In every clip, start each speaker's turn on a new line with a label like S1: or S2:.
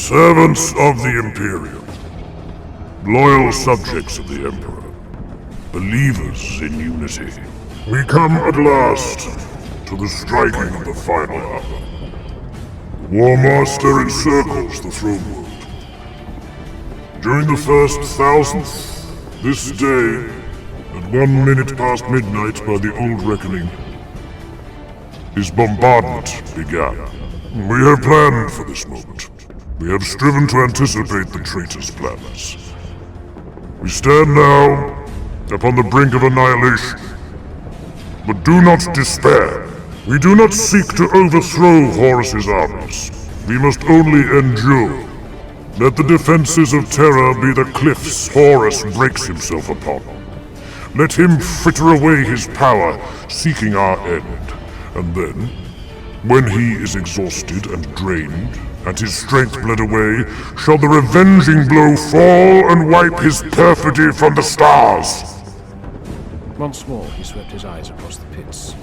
S1: Servants of the Imperium, loyal subjects of the Emperor, believers in unity, we come at last to the striking of the final hour. The War Master encircles the throne world. During the first 1000th, this day, at 1 minute past midnight by the old reckoning, his bombardment began. We have planned for this moment. We have striven to anticipate the traitor's plans. We stand now upon the brink of annihilation. But do not despair. We do not seek to overthrow Horus's armies. We must only endure. Let the defenses of Terra be the cliffs Horus breaks himself upon. Let him fritter away his power, seeking our end. And then, when he is exhausted and drained, and his strength bled away, shall the revenging blow fall and wipe his perfidy from the stars.
S2: Once more he swept his eyes across the pits.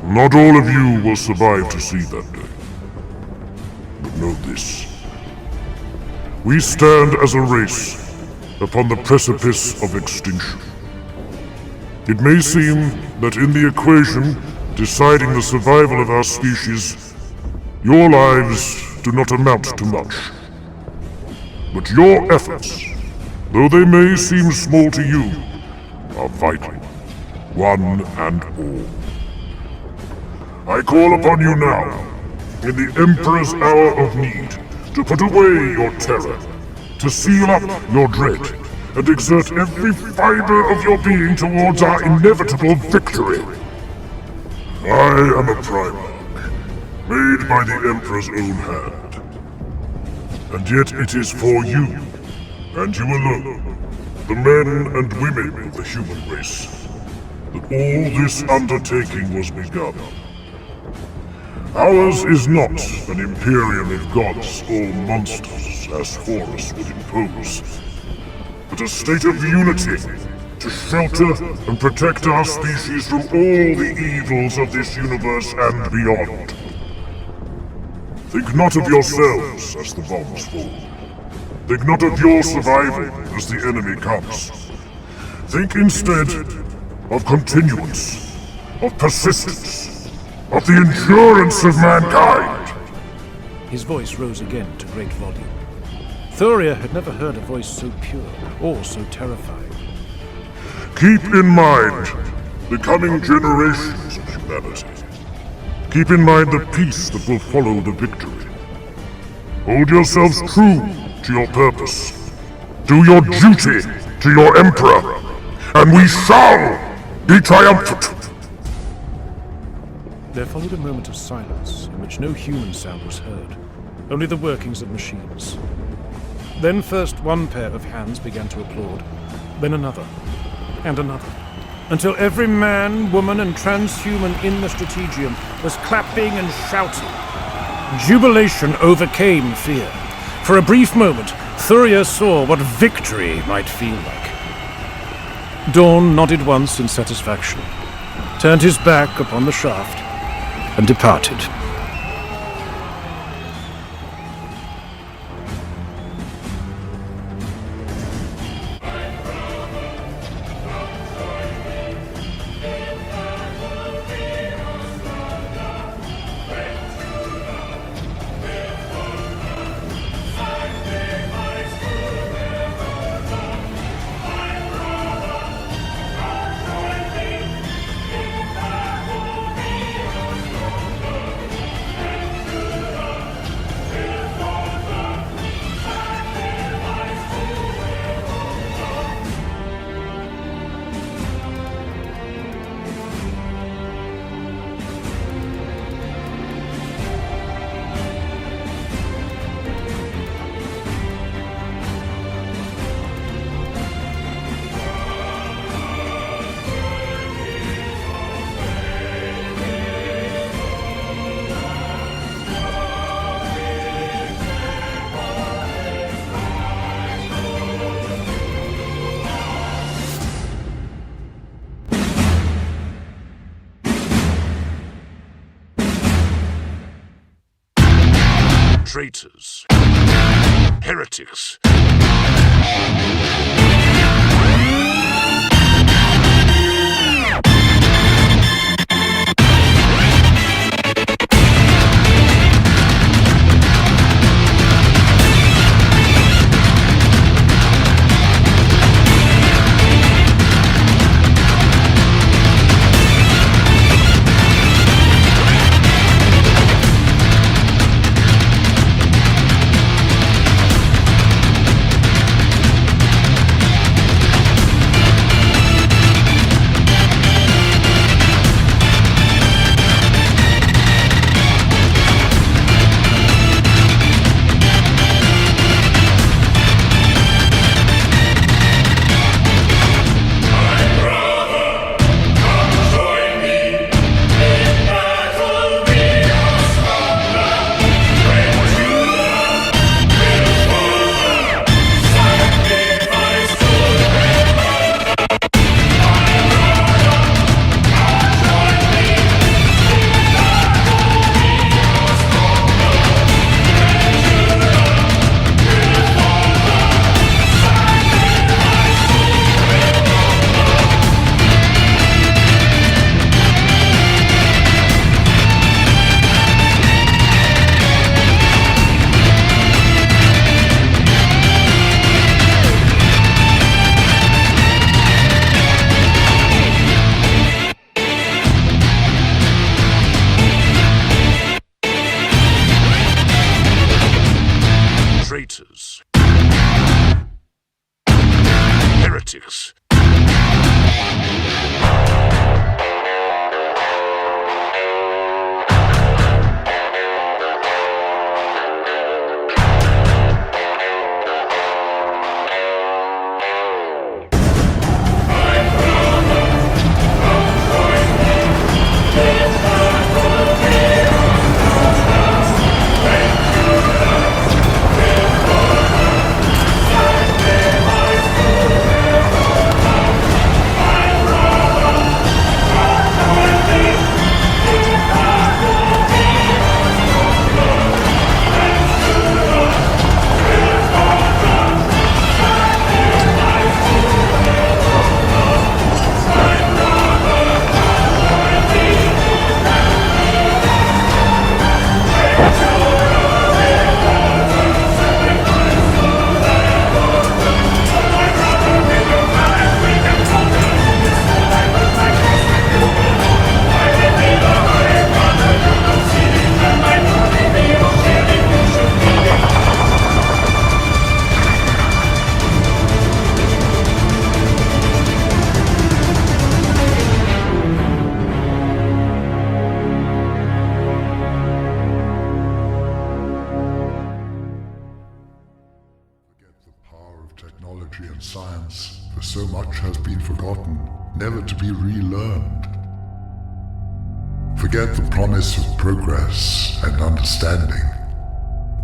S1: Not all of you will survive to see that day. But know this. We stand as a race upon the precipice of extinction. It may seem that in the equation deciding the survival of our species, your lives do not amount to much. But your efforts, though they may seem small to you, are vital, one and all. I call upon you now, in the Emperor's hour of need, to put away your terror, to seal up your dread, and exert every fiber of your being towards our inevitable victory. I am a primarch, made by the Emperor's own hand. And yet it is for you, and you alone, the men and women of the human race, that all this undertaking was begun. Ours is not an imperium of gods or monsters, as Horus would impose, but a state of unity to shelter and protect our species from all the evils of this universe and beyond. Think not of yourselves as the bombs fall. Think not of your survival as the enemy comes. Think instead of continuance, of persistence, of the endurance of mankind.
S2: His voice rose again to great volume. Thoria had never heard a voice so pure or so terrifying.
S1: Keep in mind the coming generations of humanity. Keep in mind the peace that will follow the victory. Hold yourselves true to your purpose. Do your duty to your Emperor, and we shall be triumphant!
S2: There followed a moment of silence in which no human sound was heard, only the workings of machines. Then first one pair of hands began to applaud, then another, and another, until every man, woman, and transhuman in the strategium was clapping and shouting. Jubilation overcame fear. For a brief moment, Thoria saw what victory might feel like. Dawn nodded once in satisfaction, turned his back upon the shaft, and departed.
S1: Traitors. Heretics. Traitors. Heretics.
S3: Technology and science, for so much has been forgotten, never to be relearned. Forget the promise of progress and understanding,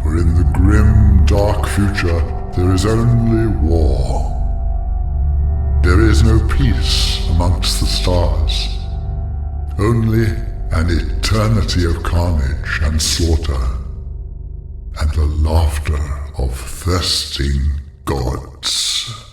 S3: for in the grim, dark future there is only war. There is no peace amongst the stars, only an eternity of carnage and slaughter, and the laughter of thirsting gods.